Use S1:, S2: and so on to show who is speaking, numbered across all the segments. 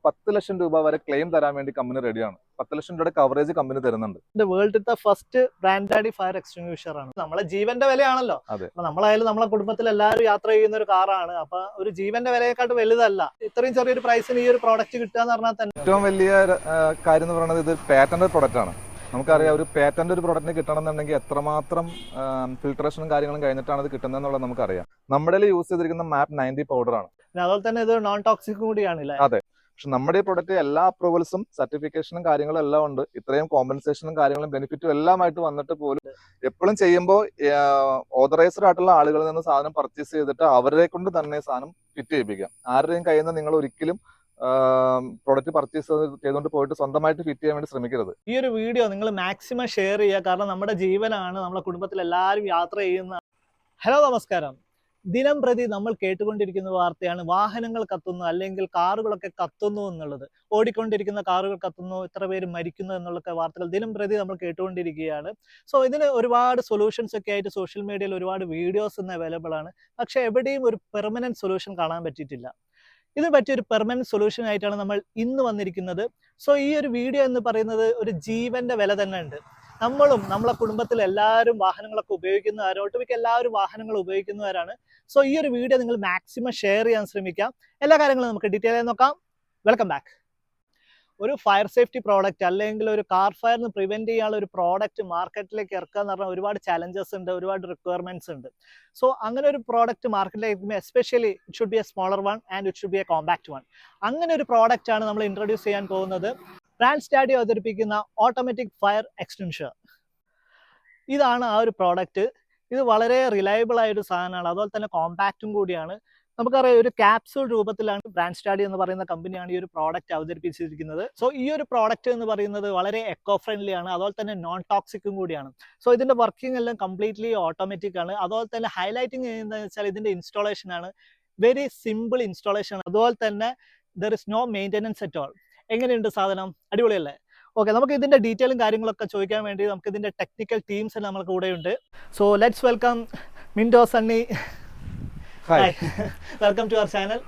S1: 10 ലക്ഷം രൂപ വരെ ക്ലെയിം തരാൻ വേണ്ടി കമ്പനി റെഡിയാണ്. 10 ലക്ഷം രൂപയുടെ കവറേജ് കമ്പനി തരുന്നുണ്ട്.
S2: വേൾഡിലത്തെ ഫസ്റ്റ് ബ്രാൻഡാഡി ഫയർ എക്സ്റ്റിംഗ്വിഷർ ആണ്. നമ്മളെ ജീവന്റെ വിലയാണല്ലോ.
S1: അതെ.
S2: നമ്മളായാലും നമ്മളെ കുടുംബത്തിൽ എല്ലാവരും യാത്ര ചെയ്യുന്ന ഒരു കാറാണ്. അപ്പൊ ഒരു ജീവന്റെ വിലയെക്കാട്ട് വലുതല്ല ഇത്രയും ചെറിയൊരു പ്രൈസിന് ഈ ഒരു പ്രോഡക്റ്റ് കിട്ടുക എന്ന് പറഞ്ഞാൽ തന്നെ
S1: ഏറ്റവും വലിയ കാര്യം എന്ന് പറയുന്നത് ഇത് പാറ്റന്റ് പ്രൊഡക്റ്റ് ആണ്. നമുക്കറിയാം ഒരു പാറ്റന്റ് ഒരു പ്രൊഡക്റ്റിന് കിട്ടണമെന്നുണ്ടെങ്കിൽ എത്രമാത്രം ഫിൽട്രേഷനും കാര്യങ്ങളും കഴിഞ്ഞിട്ടാണ് ഇത് കിട്ടുന്നത് എന്നുള്ളത് നമുക്കറിയാം. നമ്മുടെ യൂസ് ചെയ്തിരിക്കുന്ന മാപ്പ് 90 പൗഡറാണ്.
S2: അതുപോലെ തന്നെ ഇത് നോൺ ടോക്സിക് കൂടിയാണ്.
S1: അതെ. പക്ഷെ നമ്മുടെ ഈ പ്രൊഡക്റ്റ് എല്ലാ അപ്രൂവൽസും സർട്ടിഫിക്കേഷനും കാര്യങ്ങളും എല്ലാം ഉണ്ട്. ഇത്രയും കോമ്പൻസേഷനും കാര്യങ്ങളും ബെനിഫിറ്റും എല്ലാമായിട്ട് വന്നിട്ട് പോലും എപ്പോഴും ചെയ്യുമ്പോൾ ഓതറൈസ്ഡ് ആയിട്ടുള്ള ആളുകളിൽ നിന്ന് സാധനം പർച്ചേസ് ചെയ്തിട്ട് അവരെ കൊണ്ട് തന്നെ സാധനം ഫിറ്റ് ചെയ്യിപ്പിക്കാം. ആരുടെയും കയ്യിൽ നിന്ന് നിങ്ങൾ ഒരിക്കലും പ്രൊഡക്റ്റ് പർച്ചേസ് ചെയ്തുകൊണ്ട് പോയിട്ട് സ്വന്തമായിട്ട് ഫിറ്റ് ചെയ്യാൻ വേണ്ടി ശ്രമിക്കരുത്.
S2: ഈ ഒരു വീഡിയോ നിങ്ങൾ മാക്സിമം ഷെയർ ചെയ്യുക. കാരണം നമ്മുടെ ജീവനാണ്, നമ്മുടെ കുടുംബത്തിൽ എല്ലാവരും യാത്ര ചെയ്യുന്ന. ഹലോ, നമസ്കാരം. ദിനം പ്രതി നമ്മൾ കേട്ടുകൊണ്ടിരിക്കുന്ന വാർത്തയാണ് വാഹനങ്ങൾ കത്തുന്നു, അല്ലെങ്കിൽ കാറുകളൊക്കെ കത്തുന്നു എന്നുള്ളത്. ഓടിക്കൊണ്ടിരിക്കുന്ന കാറുകൾ കത്തുന്നു, ഇത്ര പേര് മരിക്കുന്നു എന്നുള്ള വാർത്തകൾ ദിനം പ്രതി നമ്മൾ കേട്ടുകൊണ്ടിരിക്കുകയാണ്. സോ ഇതിന് ഒരുപാട് സൊല്യൂഷൻസ് ഒക്കെ ആയിട്ട് സോഷ്യൽ മീഡിയയിൽ ഒരുപാട് വീഡിയോസ് ഇന്ന് അവൈലബിൾ ആണ്. പക്ഷെ എവിടെയും ഒരു പെർമനന്റ് സൊല്യൂഷൻ കാണാൻ പറ്റിയിട്ടില്ല. ഇതിന് പറ്റിയൊരു പെർമനന്റ് സൊല്യൂഷൻ ആയിട്ടാണ് നമ്മൾ ഇന്ന് വന്നിരിക്കുന്നത്. സോ ഈ ഒരു വീഡിയോ എന്ന് പറയുന്നത് ഒരു ജീവന്റെ വില തന്നെ ഉണ്ട്. നമ്മളും നമ്മളെ കുടുംബത്തിൽ എല്ലാവരും വാഹനങ്ങളൊക്കെ ഉപയോഗിക്കുന്നവരാണ്, ഒട്ടുമിക്ക എല്ലാവരും വാഹനങ്ങൾ ഉപയോഗിക്കുന്നവരാണ്. സോ ഈ ഒരു വീഡിയോ നിങ്ങൾ മാക്സിമം ഷെയർ ചെയ്യാൻ ശ്രമിക്കാം. എല്ലാ കാര്യങ്ങളും നമുക്ക് ഡീറ്റെയിൽ ആയി നോക്കാം. Welcome back. ഒരു ഫയർ സേഫ്റ്റി പ്രോഡക്റ്റ് അല്ലെങ്കിൽ ഒരു കാർ ഫയറിന് പ്രിവെന്റ് ചെയ്യാനുള്ള ഒരു പ്രോഡക്റ്റ് മാർക്കറ്റിലേക്ക് ഇറക്കുക എന്ന് പറഞ്ഞാൽ ഒരുപാട് ചാലഞ്ചസ് ഉണ്ട്, ഒരുപാട് റിക്വയർമെന്റ്സ് ഉണ്ട്. സോ അങ്ങനെ ഒരു പ്രോഡക്റ്റ് മാർക്കറ്റിലേക്ക് especially it should be A smaller one and it should be A compact one. അങ്ങനെ ഒരു പ്രോഡക്റ്റ് ആണ് നമ്മൾ ഇൻട്രൊഡ്യൂസ് ചെയ്യാൻ പോകുന്നത്. ബ്രാൻഡ്സ്റ്റാഡി അവതരിപ്പിക്കുന്ന ഓട്ടോമാറ്റിക് ഫയർ എക്സ്റ്റിംഗ്വിഷർ. ഇതാണ് ആ ഒരു പ്രോഡക്റ്റ്. ഇത് വളരെ റിലയബിൾ ആയ ഒരു സാധനമാണ്, അതുപോലെ തന്നെ കോമ്പാക്റ്റും കൂടിയാണ്. നമുക്കറിയാം ഒരു ക്യാപ്സൂൾ രൂപത്തിലാണ് ബ്രാൻഡ്സ്റ്റാഡി എന്ന് പറയുന്ന കമ്പനിയാണ് ഈ ഒരു പ്രോഡക്റ്റ് അവതരിപ്പിച്ചിരിക്കുന്നത്. സോ ഈ ഒരു പ്രോഡക്റ്റ് എന്ന് പറയുന്നത് വളരെ എക്കോ ഫ്രണ്ട്ലി ആണ്, അതുപോലെ തന്നെ നോൺ ടോക്സിക്കും കൂടിയാണ്. സോ ഇതിന്റെ വർക്കിംഗ് എല്ലാം കംപ്ലീറ്റ്ലി ഓട്ടോമാറ്റിക് ആണ്. അതുപോലെ തന്നെ ഹൈലൈറ്റിംഗ് ചെയ്യുന്നതെന്ന് വെച്ചാൽ ഇതിന്റെ ഇൻസ്റ്റാളേഷൻ ആണ്. Very simple installation. അതുപോലെ തന്നെ there is no maintenance at all. എങ്ങനെയുണ്ട് സാധനം? അടിപൊളിയല്ലേ? ഓക്കെ, നമുക്ക് ഇതിന്റെ ഡീറ്റെയിലും കാര്യങ്ങളൊക്കെ ചോദിക്കാൻ വേണ്ടി നമുക്ക് ഇതിന്റെ ടെക്നിക്കൽ ടീംസ് എല്ലാം നമ്മുടെ കൂടെ ഉണ്ട്. So let's welcome Mindo Sunny. Hi, welcome to our channel.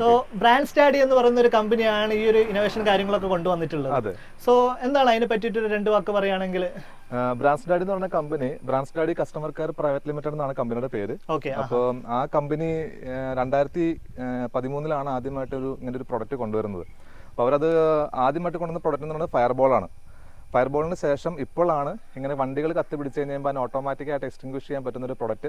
S2: So ബ്രാൻഡ്സ്റ്റാഡി എന്ന് പറയുന്ന ഒരു കമ്പനിയാണ് ഈ ഒരു ഇന്നോവേഷൻ കാര്യങ്ങളൊക്കെ കൊണ്ടുവന്നിട്ടുള്ളത്. സോ എന്താണ് അതിനെ പറ്റിയിട്ട് രണ്ട് വാക്ക് പറയുകയാണെങ്കിൽ?
S1: ബ്രാൻഡ്സ്റ്റാഡി എന്ന് പറഞ്ഞ കമ്പനി ബ്രാൻഡ്സ്റ്റാഡി കസ്റ്റമർ കെയർ പ്രൈവറ്റ് ലിമിറ്റഡ് എന്നാണ് കമ്പനിയുടെ പേര്. അപ്പോൾ ആ കമ്പനി 2013 ആദ്യമായിട്ട് ഇങ്ങനെ ഒരു പ്രൊഡക്റ്റ് കൊണ്ടുവരുന്നത്. അപ്പോൾ അവരത് ആദ്യമായിട്ട് കൊണ്ടുവന്ന പ്രൊഡക്റ്റ് എന്ന് പറയുന്നത് ഫയർബോളാണ്. ഫയർബോളിന് ശേഷം ഇപ്പോഴാണ് ഇങ്ങനെ വണ്ടികൾ കത്തിപ്പിടിച്ച് കഴിഞ്ഞാൽ ഓട്ടോമാറ്റിക് ആയിട്ട് എക്സ്റ്റിംഗ്വിഷ് ചെയ്യാൻ പറ്റുന്ന ഒരു പ്രൊഡക്റ്റ്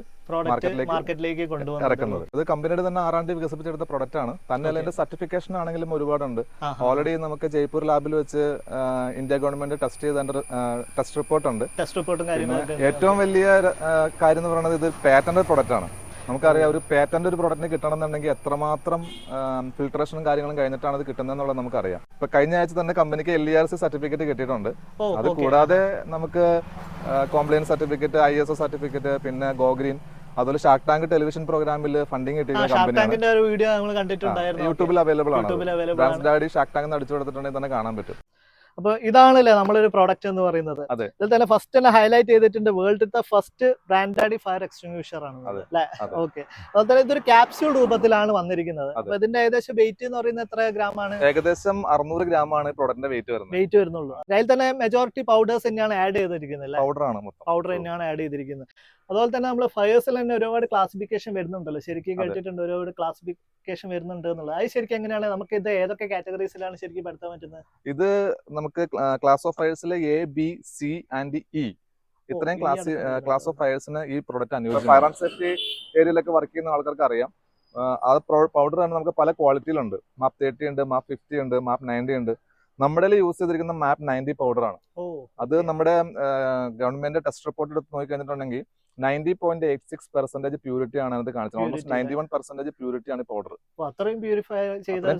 S1: മാർക്കറ്റിലേക്ക് ഇറക്കുന്നത്. ഇത് കമ്പനിയുടെ തന്നെ R&D വികസിപ്പിച്ചെടുത്ത പ്രൊഡക്റ്റ് ആണ്. തന്നെ അതിന്റെ സർട്ടിഫിക്കേഷൻ ആണെങ്കിലും ഒരുപാടുണ്ട്. ഓൾറെഡി നമുക്ക് ജയ്പൂർ ലാബിൽ വെച്ച് ഇന്ത്യ ഗവൺമെന്റ് ടെസ്റ്റ് ചെയ്ത ടെസ്റ്റ് റിപ്പോർട്ട് ഉണ്ട്. ഏറ്റവും വലിയ കാര്യം എന്ന് പറയുന്നത് ഇത് പാറ്റന്റ് പ്രൊഡക്റ്റ് ആണ്. നമുക്കറിയാം ഒരു പാറ്റന്റ് ഒരു പ്രൊഡക്റ്റിന് കിട്ടണമെന്നുണ്ടെങ്കിൽ എത്രമാത്രം ഫിൽട്രേഷനും കാര്യങ്ങളും കഴിഞ്ഞിട്ടാണ് ഇത് കിട്ടുന്നത് എന്നുള്ളത് നമുക്കറിയാം. ഇപ്പൊ കഴിഞ്ഞ ആഴ്ച തന്നെ കമ്പനിക്ക് LERC സർട്ടിഫിക്കറ്റ് കിട്ടിയിട്ടുണ്ട്. അത് കൂടാതെ നമുക്ക് കോംപ്ലയൻസ് സർട്ടിഫിക്കറ്റ്, ISO സർട്ടിഫിക്കറ്റ്, പിന്നെ ഗോഗ്രീൻ, അതുപോലെ ഷാർക്ക് ടാങ്ക് ടെലിവിഷൻ പ്രോഗ്രാമിൽ ഫണ്ടിങ് കിട്ടിയ കമ്പനിയാണ്. യൂട്യൂബിൽ അവൈലബിൾ ആണ്. ബ്രാൻഡ്സ്റ്റാഡി ഷാർക്ക് ടാങ്ക് അടിച്ചു കൊടുത്തിട്ടുണ്ടെങ്കിൽ തന്നെ കാണാൻ പറ്റും.
S2: അപ്പൊ ഇതാണല്ലേ നമ്മളൊരു പ്രോഡക്റ്റ് എന്ന് പറയുന്നത്. ഇതിൽ തന്നെ ഫസ്റ്റ് തന്നെ ഹൈലൈറ്റ് ചെയ്തിട്ടുണ്ട് വേൾഡിലത്തെ ഫസ്റ്റ് ബ്രാൻഡാഡി ഫയർ എക്സ്റ്റിംഗ്വിഷർ ആണ് അല്ലേ? ഓക്കെ, അതുപോലെ തന്നെ ഇതൊരു ക്യാപ്സ്യൂൾ രൂപത്തിലാണ് വന്നിരിക്കുന്നത്. അപ്പൊ ഇതിന്റെ ഏകദേശം വെയിറ്റ് എന്ന് പറയുന്നത് എത്ര ഗ്രാം ആണ്?
S1: ഏകദേശം 600 ഗ്രാം ആണ് പ്രോഡക്റ്റിന്റെ വെയിറ്റ്
S2: വരുന്നുള്ളൂ. അതിൽ തന്നെ മെജോറിറ്റി പൗഡേഴ്സ് തന്നെയാണ് ആഡ് ചെയ്തിരിക്കുന്നത്.
S1: പൗഡർ
S2: തന്നെയാണ് ആഡ് ചെയ്തിരിക്കുന്നത്. അതുപോലെ തന്നെ നമ്മൾ ഫയേഴ്സിൽ തന്നെ ഒരുപാട് ക്ലാസിഫിക്കേഷൻ വരുന്നുണ്ടല്ലോ, ശരിക്കും കേട്ടിട്ടുണ്ട് ഒരുപാട് ക്ലാസിഫിക്കേഷൻ വരുന്നുണ്ട് എന്നുള്ളത്. അത് ശരിക്കും എങ്ങനെയാണ്? നമുക്ക് ഇത് ഏതൊക്കെ കാറ്റഗറീസിലാണ് ശരിക്കും പെടുത്താൻ പറ്റുന്നത്?
S1: ഇത് നമുക്ക് ക്ലാസ് ഓഫ് ഫയേഴ്സിലെ A, B, C and E ഇത്രയും ക്ലാസ് ഓഫ് ഫയേഴ്സിന് ഈ പ്രൊഡക്റ്റ് അനുയോജ്യമാണ്. ഫയർ ആൻഡ് സേഫ്റ്റി ഏരിയയിലൊക്കെ വർക്ക് ചെയ്യുന്ന ആൾക്കാർക്ക് അറിയാം. അത് പൗഡർ തന്നെ നമുക്ക് പല ക്വാളിറ്റിയിലുണ്ട്. മാപ്പ് 30 ഉണ്ട്, മാപ്പ് 50 ഉണ്ട്, മാപ്പ് 90 ഉണ്ട്. നമ്മുടെ യൂസ് ചെയ്തിരിക്കുന്ന മാപ്പ് 90 പൗഡറാണ്. അത് നമ്മുടെ ഗവൺമെന്റ് ടെസ്റ്റ് റിപ്പോർട്ട് എടുത്ത് നോക്കി കഴിഞ്ഞിട്ടുണ്ടെങ്കിൽ 90.86% പ്യൂരിറ്റി ആണ് അത് കാണിച്ചത്. ഓൾമോസ്റ്റ് 91% പ്യൂരിറ്റി ആണ് പൗഡർ.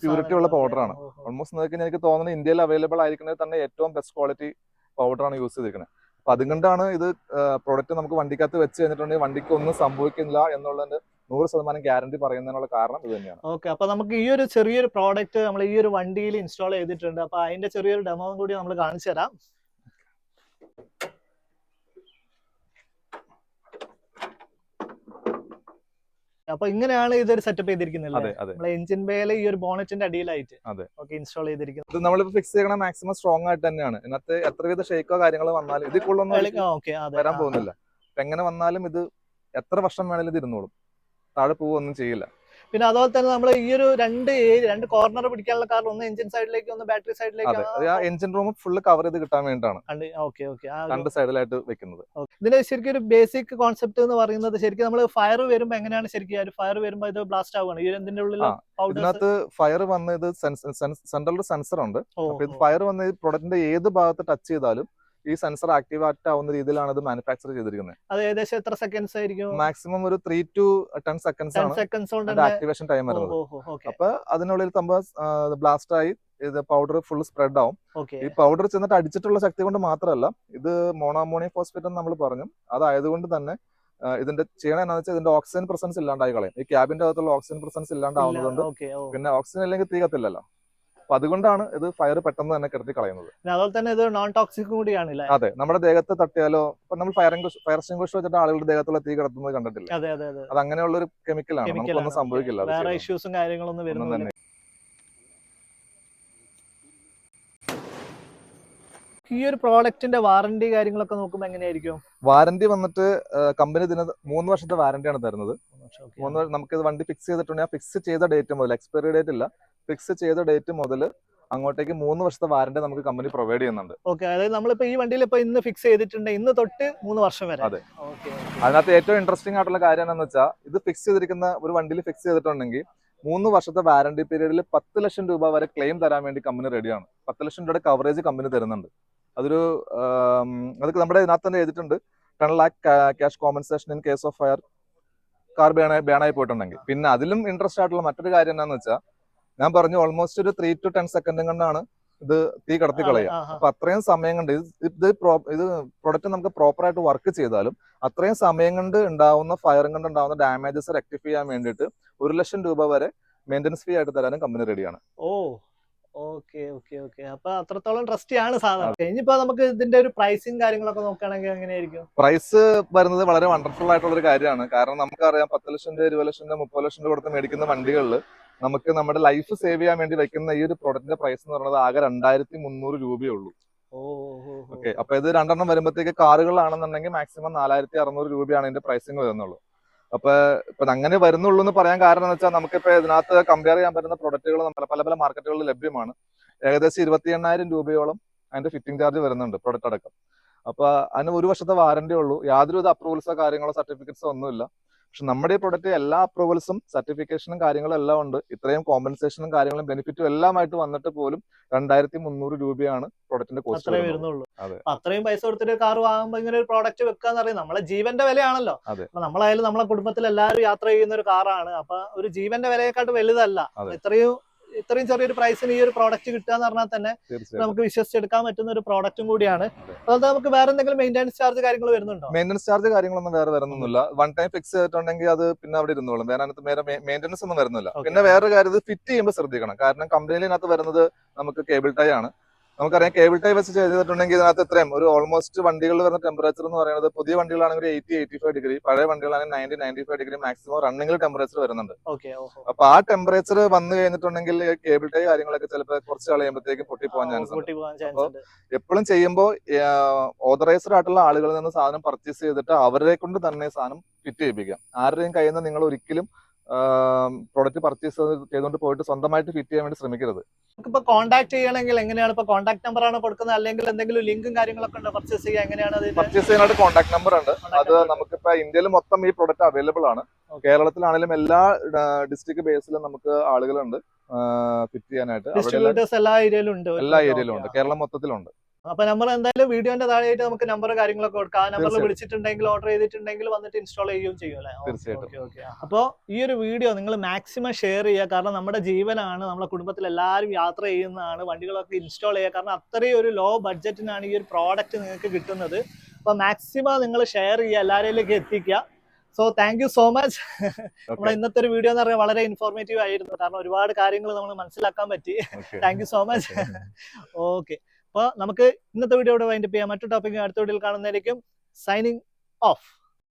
S1: പ്യൂരിറ്റി ഉള്ള പൗഡറാണ്. ഓൾമോസ്റ്റ് നോക്കി എനിക്ക് തോന്നുന്നത് ഇന്ത്യയിൽ അവൈലബിൾ ആയിരിക്കുന്നത് തന്നെ ഏറ്റവും ബെസ്റ്റ് ക്വാളിറ്റി പൗഡറാണ് യൂസ് ചെയ്തിരിക്കുന്നത്. അപ്പൊ അതുകൊണ്ടാണ് ഇത് പ്രോഡക്റ്റ് നമുക്ക് വണ്ടിക്കകത്ത് വെച്ച് കഴിഞ്ഞിട്ടുണ്ടെങ്കിൽ വണ്ടിക്ക് ഒന്നും സംഭവിക്കില്ല എന്നുള്ളതിന്റെ 100% ഗ്യാരണ്ടി പറയുന്നതിനുള്ള കാരണം ഇത് തന്നെയാണ്.
S2: ഓക്കെ, അപ്പൊ നമുക്ക് ഈ ഒരു ചെറിയൊരു പ്രോഡക്റ്റ് നമ്മൾ ഈ ഒരു വണ്ടിയിൽ ഇൻസ്റ്റാൾ ചെയ്തിട്ടുണ്ട്. അപ്പൊ അതിന്റെ ചെറിയൊരു ഡെമോ കൂടി നമ്മൾ കാണിച്ചു തരാം. അപ്പൊ ഇങ്ങനെയാണ് ഇതൊരു സെറ്റപ്പ് ചെയ്തിരിക്കുന്നത്
S1: അതെ അതെ
S2: നമ്മളെ എഞ്ചിൻ ബേയിലെ ഈ ഒരു ബോണറ്റിന്റെ അടിയിലായിട്ട്
S1: അതെ
S2: ഇൻസ്റ്റാൾ ചെയ്തിരിക്കുന്നത്.
S1: ഇത് നമ്മളിപ്പോ ഫിക്സ് ചെയ്യണ മാക്സിമം സ്ട്രോങ് ആയിട്ട് തന്നെയാണ്. ഇതിനകത്ത് എത്രവിധ ഷേക്കോ കാര്യങ്ങളോ വന്നാലും ഇതിൽ കൂടുതലൊന്നും
S2: ഓക്കെ അതെ
S1: വരാൻ പോകുന്നില്ല. അപ്പൊ എങ്ങനെ വന്നാലും ഇത് എത്ര വർഷം വേണേലും ഇത് ഇരുന്നോളും, താഴെ പോവൊന്നും ചെയ്യില്ല.
S2: പിന്നെ അതുപോലെ തന്നെ നമ്മൾ ഈ ഒരു രണ്ട് കോർണർ പിടിക്കാനുള്ള കാരണം ഒന്ന് എഞ്ചിൻ സൈഡിലേക്ക് ഒന്ന് ബാറ്ററി സൈഡിലേക്ക്.
S1: അതെ, ആ എഞ്ചിൻ റൂം ഫുള്ള് കവർ ചെയ്ത് കിട്ടാൻ വേണ്ടിയിട്ടാണ് രണ്ട് സൈഡിലായിട്ട് വെക്കുന്നത്.
S2: ഇതിന്റെ ശരിക്കും ഒരു ബേസിക് കോൺസെപ്റ്റ് എന്ന് പറയുന്നത് ശരിക്കും നമ്മൾ ഫയർ വരുമ്പോ എങ്ങനെയാണ് ശരിക്കും ഫയർ വരുമ്പോ ഇത് ബ്ലാസ്റ്റ് ആവുകയാണ് ഇതിന്റെ ഉള്ളിൽ
S1: ഇതിനകത്ത് ഫയർ വന്ന് ഇത് സെൻട്രൽ സെൻസർ ഉണ്ട്. അപ്പൊ ഇത് ഫയർ വന്ന് പ്രൊഡക്റ്റിന്റെ ഏത് ഭാഗത്ത് ടച്ച് ചെയ്താലും ഈ സെൻസർ ആക്ടിവേറ്റ് ആവുന്ന രീതിയിലാണ് ഇത് മാനുഫാക്ചർ ചെയ്തിരിക്കുന്നത്.
S2: അത് ഏകദേശം എത്ര സെക്കൻഡ്സ് ആയിരിക്കും?
S1: മാക്സിമം ഒരു 3 to 10 സെക്കൻഡ്സ് ആണ് ആക്ടിവേഷൻ ടൈം വരുന്നത്. അപ്പൊ അതിനുള്ളിൽ സംഭവം ബ്ലാസ്റ്റ് ആയി ഇത് പൗഡർ ഫുൾ സ്പ്രെഡ് ആവും. ഈ പൗഡർ ചെന്നിട്ട് അടിച്ചിട്ടുള്ള ശക്തി കൊണ്ട് മാത്രമല്ല, ഇത് മോണോഅമോണിയം ഫോസ്ഫേറ്റ് എന്ന് നമ്മൾ പറഞ്ഞു. അതായതുകൊണ്ട് തന്നെ ഇതിന്റെ ചെയ്യണ എന്താണെന്ന് വെച്ചാൽ ഇതിന്റെ ഓക്സിജൻ പ്രസൻസ് ഇല്ലാണ്ടായി കളയും. ഈ ക്യാബിന്റെ അകത്തുള്ള ഓക്സിജൻ പ്രസൻസ് ഇല്ലാണ്ടാവുന്നതുകൊണ്ട് പിന്നെ ഓക്സിജൻ ഇല്ലെങ്കിൽ തീ കത്തില്ലല്ലോ. അപ്പൊ അതുകൊണ്ടാണ് ഇത് ഫയർ പെട്ടെന്ന് തന്നെ കിടത്തി കളയുന്നത്.
S2: അതുപോലെ തന്നെ ഇത് നോൺ ടോക്സിക് കൂടിയാണ്.
S1: അതെ, നമ്മുടെ ദേഹത്ത് തട്ടിയാലോ ഇപ്പൊ നമ്മൾ ഫയർ എക്സ്റ്റിംഗ്വിഷർ വെച്ചിട്ട് ആളുകളുടെ ദേഹത്തുള്ള തീ കിടത്തുന്നത് കണ്ടിട്ടില്ല. അത് അങ്ങനെയുള്ള ഒരു കെമിക്കലാണ്, നമുക്കൊന്നും സംഭവിക്കില്ല.
S2: വേറെ ഇഷ്യൂസും കാര്യങ്ങളൊന്നും വരുന്നില്ല. ഈ ഒരു പ്രോഡക്റ്റിന്റെ വാറന്റി കാര്യങ്ങളൊക്കെ നോക്കുമ്പോൾ എങ്ങനെയായിരിക്കും?
S1: വാറന്റി വന്നിട്ട് കമ്പനി ഇതിന് 3 വർഷത്തെ വാറന്റിയാണ് തരുന്നത്. നമുക്ക് വണ്ടി ഫിക്സ് ചെയ്തിട്ടുണ്ടെങ്കിൽ ഫിക്സ് ചെയ്ത ഡേറ്റ് മുതൽ, എക്സ്പയറി ഡേറ്റ് ഇല്ല, ഫിക്സ് ചെയ്ത ഡേറ്റ് മുതൽ അങ്ങോട്ടേക്ക് 3 വർഷത്തെ വാറന്റി നമുക്ക് കമ്പനി പ്രൊവൈഡ് ചെയ്യുന്നുണ്ട്.
S2: ഓക്കെ, അതായത് നമ്മളിപ്പോ ഈ വണ്ടിയിൽ ഇപ്പൊ ഇന്ന് ഫിക്സ് ചെയ്തിട്ടുണ്ട്, ഇന്ന് തൊട്ട് 3 വർഷം വരെ.
S1: അതെ. അതിനകത്ത് ഏറ്റവും ഇൻട്രസ്റ്റിംഗ് ആയിട്ടുള്ള കാര്യം എന്താണെന്ന് വെച്ചാൽ, ഇത് ഫിക്സ് ചെയ്തിരിക്കുന്ന ഒരു വണ്ടിയിൽ ഫിക്സ് ചെയ്തിട്ടുണ്ടെങ്കിൽ 3 വർഷത്തെ വാറന്റി പീരീഡിൽ 10 ലക്ഷം രൂപ വരെ ക്ലെയിം തരാൻ വേണ്ടി കമ്പനി റെഡിയാണ്. 10 ലക്ഷം രൂപയുടെ കവറേജ് കമ്പനി തരുന്നുണ്ട്. അതൊക്കെ നമ്മുടെ ഇതിനകത്ത് തന്നെ എഴുതിയിട്ടുണ്ട്. 10 lakh cash compensation in case of fire, car ബേണായി പോയിട്ടുണ്ടെങ്കിൽ. പിന്നെ അതിലും ഇൻട്രസ്റ്റ് ആയിട്ടുള്ള മറ്റൊരു കാര്യം എന്താണെന്ന് വെച്ചാൽ, ഞാൻ പറഞ്ഞു ഓൾമോസ്റ്റ് ഒരു 3 to 10 സെക്കൻഡ് കൊണ്ടാണ് ഇത് തീ കടത്തി കളയുക. അപ്പൊ അത്രയും സമയം കൊണ്ട് ഇത് പ്രൊഡക്റ്റ് നമുക്ക് പ്രോപ്പറായിട്ട് വർക്ക് ചെയ്താലും അത്രയും സമയം കൊണ്ട് ഉണ്ടാവുന്ന ഫയറും കൊണ്ട് ഉണ്ടാവുന്ന ഡാമേജസ് റെക്ടിഫൈ ചെയ്യാൻ വേണ്ടിയിട്ട് 1 ലക്ഷം രൂപ വരെ മെയിൻ്റനൻസ് ഫീ ആയിട്ട് തരാനും കമ്പനി റെഡിയാണ്.
S2: അപ്പൊ അത്രത്തോളം ട്രസ്റ്റി ആണ് സാധനം. ഇനിയിപ്പോ നമുക്ക് ഇതിന്റെ ഒരു പ്രൈസിങ് കാര്യങ്ങളൊക്കെ നോക്കുകയാണെങ്കിൽ എങ്ങനെയായിരിക്കും?
S1: പ്രൈസ് വരുന്നത് വളരെ വണ്ടർഫുൾ ആയിട്ടുള്ള ഒരു കാര്യമാണ്. കാരണം നമുക്കറിയാം 10 ലക്ഷം രൂപ, 20 ലക്ഷം രൂപ, 30 ലക്ഷം രൂപ കൊടുത്ത് മേടിക്കുന്ന വണ്ടികളിൽ നമുക്ക് നമ്മുടെ ലൈഫ് സേവ് ചെയ്യാൻ വേണ്ടി വെക്കുന്ന ഈ ഒരു പ്രൊഡക്റ്റിന്റെ പ്രൈസ് എന്ന് പറയുന്നത് ആകെ 2300 രൂപയേ ഉള്ളൂ. ഓക്കെ, അപ്പൊ ഇത് 2 വരുമ്പോഴത്തേക്ക് കാറുകളാണെന്നുണ്ടെങ്കിൽ മാക്സിമം 4600 രൂപയാണ് ഇതിന്റെ പ്രൈസിങ് വരുന്നുള്ളൂ. ഇപ്പൊ അങ്ങനെ വരുന്നുള്ളൂ എന്ന് പറയാൻ കാരണം എന്ന് വെച്ചാൽ, നമുക്കിപ്പോ ഇതിനകത്ത് കമ്പയർ ചെയ്യാൻ പറ്റുന്ന പ്രൊഡക്റ്റുകൾ പല പല മാർക്കറ്റുകളിൽ ലഭ്യമാണ്. ഏകദേശം 28,000 രൂപയോളം അതിന്റെ ഫിറ്റിംഗ് ചാർജ് വരുന്നുണ്ട് പ്രൊഡക്റ്റ് അടക്കം. അപ്പൊ അതിന് 1 വർഷത്തെ വാറന്റി ഉള്ളൂ. യാതൊരുവിധ അപ്രൂവൽസോ കാര്യങ്ങളോ സർട്ടിഫിക്കറ്റ്സോ ഒന്നുമില്ല. പക്ഷെ നമ്മുടെ ഈ പ്രൊഡക്റ്റ് എല്ലാ അപ്രൂവൽസും സർട്ടിഫിക്കേഷനും കാര്യങ്ങളും എല്ലാം ഉണ്ട്. ഇത്രയും കോമ്പൻസേഷനും കാര്യങ്ങളും ബെനിഫിറ്റും എല്ലാമായിട്ട് വന്നിട്ട് പോലും 2300 രൂപയാണ് പ്രൊഡക്റ്റിന്റെ കോസ്റ്റ് വരുന്നുള്ളൂ.
S2: അത്രയും പൈസ കൊടുത്തിട്ട് കാർ വാങ്ങുമ്പോൾ ഇങ്ങനെ ഒരു പ്രോഡക്റ്റ് വെക്കാന്ന് പറയുന്നത് നമ്മളെ ജീവന്റെ വിലയാണല്ലോ. നമ്മളായാലും നമ്മളെ കുടുംബത്തിൽ എല്ലാവരും യാത്ര ചെയ്യുന്ന ഒരു കാറാണ്. അപ്പൊ ഒരു ജീവന്റെ വിലയെക്കാട്ട് വലുതല്ല. ഇത്രയും ചെറിയൊരു പ്രൈസിന് ഈ ഒരു പ്രോഡക്റ്റ് കിട്ടുക എന്ന് പറഞ്ഞാൽ തന്നെ നമുക്ക് വിശ്വസിച്ചെടുക്കാൻ പറ്റുന്ന ഒരു പ്രോഡക്റ്റും കൂടിയാണ്. അതുകൊണ്ട് നമുക്ക് വേറെ എന്തെങ്കിലും മെയിൻ്റെനൻസ് ചാർജ് കാര്യങ്ങൾ വരുന്നുണ്ടോ?
S1: മെയിൻ്റെനൻസ് ചാർജ് കാര്യങ്ങളൊന്നും വേറെ വരുന്നില്ല. വൺ ടൈം ഫിക്സ് ചെയ്തിട്ടുണ്ടെങ്കിൽ അത് പിന്നെ അവിടെ ഇരുന്നോളും. വേറെ മെയിൻ്റെനൻസ് ഒന്നും വരുന്നില്ല. പിന്നെ വേറൊരു കാര്യം, ഇത് ഫിറ്റ് ചെയ്യുമ്പോൾ ശ്രദ്ധിക്കണം. കാരണം കമ്പനിയിനകത്ത് വരുന്നത് നമുക്ക് കേബിൾ ടൈ ആണ്. നമുക്കറിയാം കേബിൾ ടൈ വെച്ച് ചെയ്തിട്ടുണ്ടെങ്കിൽ ഇതിനകത്ത് ഇത്രയും ഒരു ഓൾമോസ്റ്റ് വണ്ടികളിൽ വരുന്ന ടെമ്പറേച്ചർ എന്ന് പറയുന്നത്, പുതിയ വണ്ടികളാണെങ്കിൽ 80-85 ഡിഗ്രി, പഴയ വണ്ടികളാണെങ്കിൽ 90-95 ഡിഗ്രി മാക്സിമം റണ്ണിങ്ങിൽ ടെമ്പറേച്ചർ വരുന്നുണ്ട്. അപ്പൊ ആ ടെമ്പറേച്ചർ വന്നു കഴിഞ്ഞിട്ടുണ്ടെങ്കിൽ കേബിൾ ടൈ കാര്യങ്ങളൊക്കെ ചിലപ്പോൾ കുറച്ച് കളയുമ്പോഴത്തേക്കും പൊട്ടിപ്പോകാൻ ചാൻസ് ഉണ്ട്. അപ്പൊ എപ്പോഴും ചെയ്യുമ്പോൾ ഓതറൈസ്ഡ് ആയിട്ടുള്ള ആളുകളിൽ നിന്ന് സാധനം പർച്ചേസ് ചെയ്തിട്ട് അവരെ കൊണ്ട് തന്നെ സാധനം ഫിറ്റ് ചെയ്യിപ്പിക്കാം. ആരുടെയും കയ്യിൽ നിന്ന് നിങ്ങൾ ഒരിക്കലും പ്രോഡക്റ്റ് പർച്ചേസ് ചെയ്തുകൊണ്ട് പോയിട്ട് സ്വന്തമായിട്ട് ഫിറ്റ് ചെയ്യാൻ വേണ്ടി ശ്രമിക്കരുത്.
S2: നമുക്കിപ്പോ കോൺടാക്ട് ചെയ്യണമെങ്കിൽ എങ്ങനെയാണ്? ഇപ്പൊ കോൺടാക്ട് നമ്പർ ആണ് കൊടുക്കുന്നത്, അല്ലെങ്കിൽ എന്തെങ്കിലും ലിങ്കും കാര്യങ്ങളൊക്കെ ഉണ്ടോ പർച്ചേസ് ചെയ്യാൻ? എങ്ങനെയാണ്
S1: പർച്ചേസ് ചെയ്യാനായിട്ട് കോൺടാക്ട് നമ്പർ ഉണ്ട്. അത് നമുക്കിപ്പോ ഇന്ത്യയിൽ മൊത്തം ഈ പ്രോഡക്റ്റ് അവൈലബിൾ ആണ്. കേരളത്തിലാണെങ്കിലും എല്ലാ ഡിസ്ട്രിക്ട് ബേസിലും നമുക്ക് ആളുകളുണ്ട് ഫിറ്റ് ചെയ്യാനായിട്ട്.
S2: എല്ലാ ഏരിയയിലും ഉണ്ട്,
S1: കേരളം മൊത്തത്തിലുണ്ട്.
S2: അപ്പൊ നമ്മൾ എന്തായാലും വീഡിയോന്റെ താഴെയായിട്ട് നമുക്ക് നമ്പർ കാര്യങ്ങളൊക്കെ കൊടുക്കാം. ആ നമ്പറിൽ വിളിച്ചിട്ടുണ്ടെങ്കിൽ ഓർഡർ ചെയ്തിട്ടുണ്ടെങ്കിൽ വന്നിട്ട് ഇൻസ്റ്റാൾ ചെയ്യുകയും ചെയ്യും അല്ലേ?
S1: തീർച്ചയായിട്ടും.
S2: അപ്പോൾ ഈ ഒരു വീഡിയോ നിങ്ങൾ മാക്സിമം ഷെയർ ചെയ്യുക. കാരണം നമ്മുടെ ജീവനാണ്, നമ്മളെ കുടുംബത്തിൽ എല്ലാവരും യാത്ര ചെയ്യുന്നതാണ്, വണ്ടികളൊക്കെ ഇൻസ്റ്റാൾ ചെയ്യുക. കാരണം അത്രയും ഒരു ലോ ബഡ്ജറ്റിനാണ് ഈ ഒരു പ്രോഡക്റ്റ് നിങ്ങൾക്ക് കിട്ടുന്നത്. അപ്പൊ മാക്സിമം നിങ്ങൾ ഷെയർ ചെയ്യുക, എല്ലാവരിലേക്ക് എത്തിക്കുക. So thank you so much. നമ്മുടെ ഇന്നത്തെ ഒരു വീഡിയോ എന്ന് പറഞ്ഞാൽ വളരെ ഇൻഫോർമേറ്റീവ് ആയിരുന്നു. കാരണം ഒരുപാട് കാര്യങ്ങൾ നമ്മൾ മനസ്സിലാക്കാൻ പറ്റി. Thank you so much. Okay, അപ്പോൾ നമുക്ക് ഇന്നത്തെ വീഡിയോ ഇവിടെ വൈൻഡപ്പ് ചെയ്യാം. മറ്റു ടോപ്പിക്ക് അടുത്ത വീഡിയോയിൽ കാണുന്നതായിരിക്കും. Signing off.